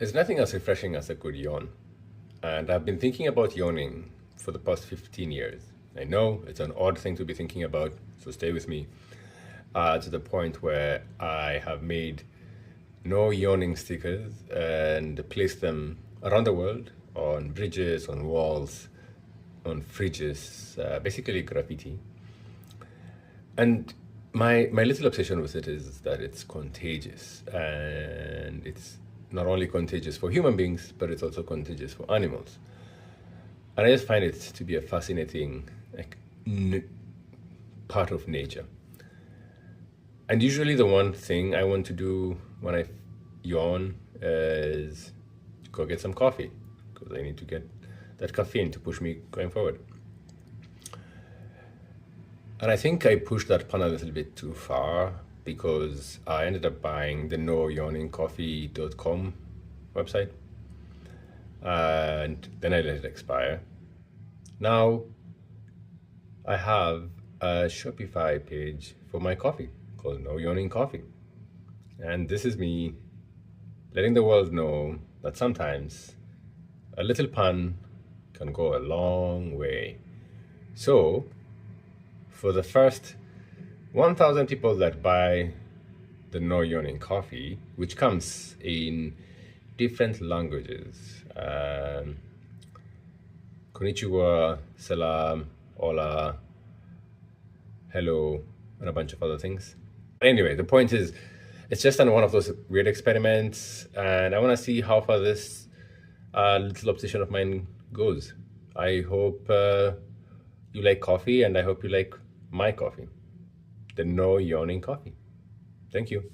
There's nothing as refreshing as a good yawn. And I've been thinking about yawning for the past 15 years. I know it's an odd thing to be thinking about, so stay with me. To the point where I have made no yawning stickers and placed them around the world on bridges, on walls, on fridges, basically graffiti. And my little obsession with it is that it's contagious, and it's not only contagious for human beings, but it's also contagious for animals. And I just find it to be a fascinating part of nature. And usually, the one thing I want to do when I yawn is go get some coffee because I need to get that caffeine to push me going forward. And I think I pushed that pan a little bit too far because I ended up buying the noyawningcoffee.com website and then I let it expire. Now I have a Shopify page for my coffee called No Yawning Coffee. And this is me letting the world know that sometimes a little pun can go a long way. So, for the first 1,000 people that buy the No Yawning Coffee, which comes in different languages, konnichiwa, salam, hola, hello, and a bunch of other things. Anyway, the point is, it's just one of those weird experiments, and I want to see how far this little obsession of mine goes. I hope you like coffee, and I hope you like my coffee, the No Yawning Coffee. Thank you.